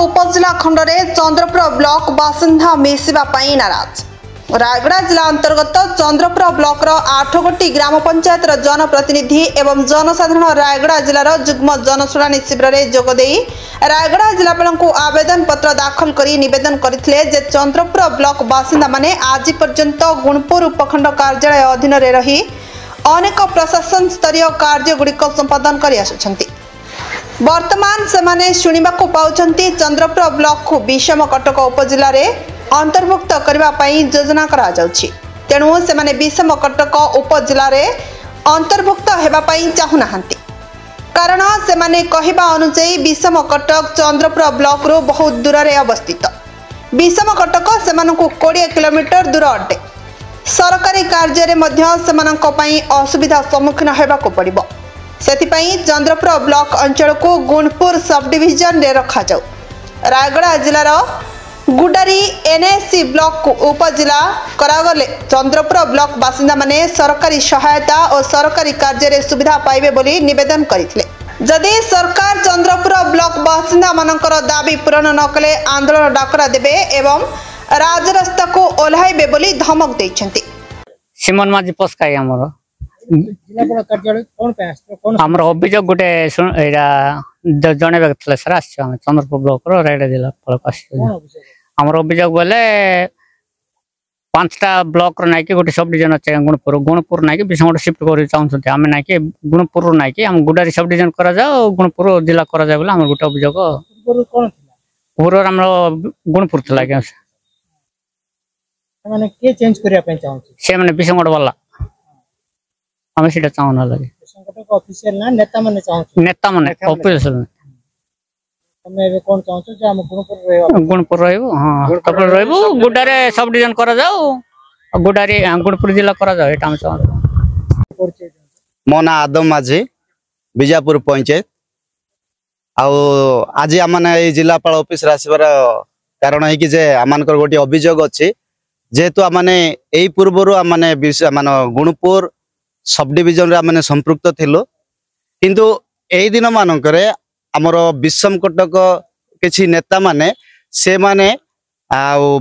उपजिला खंड में चंद्रपुर ब्लॉक बासिंदा मिसवा नाराज। रायगड़ा जिला अंतर्गत चंद्रपुर ब्लॉक 8 गोटी ग्राम पंचायत जनप्रतिनिधि एवं जनसाधारण रायगड़ा जिलार जुग्म जनशुणाणी शिविर में जोगदे रायगड़ा जिलापाल को आवेदन पत्र दाखल कर निवेदन करथिले जे चंद्रपुर ब्लॉक बासिंदा माने आज पर्यंत गुणपुर उपखंड कार्यालय अधीन में रही अनेक प्रशासन स्तरीय कार्य गुड़िक संपादन कर आसुछंती। वर्तमान सेमाने शुणिबाकु पाउछंती चंद्रपुर ब्लॉक को विषम कटक उपजिला रे अंतर्भुक्त करबा पई योजना करा जाउछि। तेणु सेमाने विषम कटक उपजिला रे अंतर्भुक्त हेबा पई चाहु नाहंती। कारण सेमाने कहिबा अनुसार विषम कटक चंद्रपुर ब्लॉक रो बहुत दूर रे अवस्थित। विषम कटक सेमानकु 20 किलोमीटर दूर अटे। सरकारी कार्य रे मध्य सेमानक पई असुविधा सम्मुखीन हेबाकु पड़िबो। सेथिपई चंद्रपुर ब्लॉक अंचल को गुणपुर सब डिविजन रे रखा जाऊ। रायगड़ा जिलार गुडारी एनएससी ब्लॉक को उपजिला करागले चंद्रपुर ब्लॉक बासिंदा माने सरकारी सहायता और सरकारी कार्य रे सुविधा पाइबे बोली निवेदन करथिले। जदि सरकार चंद्रपुर ब्लॉक बासिंदा मानकर दाबी पूरण न कले आंदोलन डाकरा देबे एवं राजरास्ता को ओल्हाइबे बोली धमक दैछंती। सिमन माजी पस्काई हमरो जिला कार्यालय कोन पे आस्त्र कोन हमर अभियोग गोटे एरा जणे व्यक्ति सर आछ चंद्रपुर ब्लॉक रो रायगड़ा जिला पलकास हमर अभियोग बोले 5टा ब्लॉक रो नाकी गोटे सब डिवीजन अछि गुणपुर नाकी बिसंगड शिफ्ट करि चाहउछथि हम नाकी गुणपुर नाकी हम गुडारी सब डिवीजन करा जाओ गुणपुर जिला करा जाय बोले हमर गोटे अभियोग गुणपुर कोन थिला पूरा हमर गुणपुर थिला के माने के चेंज करिया पे चाहउछि से माने बिसंगड वाला हम सीटा चाहना लगे संगठन का ऑफिशियल ना नेता माने चाहउछि नेता माने ऑफिशियल तमे कोन चाहउछ जे हम गुणपुर रहबो हां तपर रहबो गुडारे सब डिवीजन करा जाओ गुडारी गुणपुर जिला करा जाओ एटा हम चाहू। मो ना आदम माझी बीजापुर पंचायत आज आम जिलापाल ऑफिस आसबार कारण है कि आमर गोटे अभियोग अच्छी जेहेतु आमने यही पूर्वर आम गुणपुर सब डिविजन रे संपृक्त थिलो किंतु एही दिन मानकर आमर विषम कटक किछि नेता माने से माने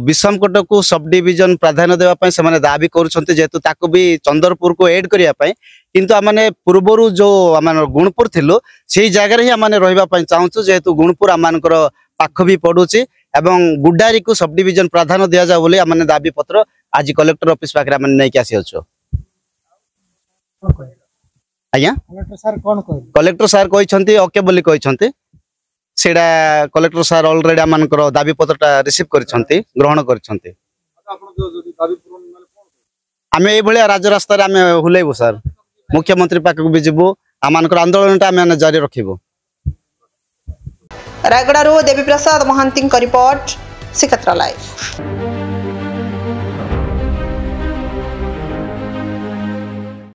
विषम कटक को सब डिविजन प्राधान्य देवा पई से माने दाबी करूछन्ते जेहेतु ताको भी चंद्रपुर को ऐड करिया पई किंतु आमने पूर्वरु जो आमन गुणपुर थिलो सेही जगह रे आमने रहिबा पई चाहूछु जेहेतु गुणपुर आमनकर पाख भी पडुछि एवं गुडारी को सब डिविजन प्राधान्य दिया जा बोली आमने दाबी पत्र आज कलेक्टर ऑफिस पाखरे आमने नै के आसी अछो। आज्ञा कलेक्टर सार कहते ओके बोली कहते सेडा कलेक्टर सार ऑलरेडी आमनकर दाबी पत्रटा रिसीव करछन्ती ग्रहण करछन्ती। आमे ए भलिया राजरास्ता रे आमे हुलेबो सर मुख्यमंत्री पाखक भी जीवो आमनकर आंदोलनटा आमे जारी रखिबो। रायगड़ा रो देवी प्रसाद महांती रिपोर्ट श्रीक्षेत्र लाइव।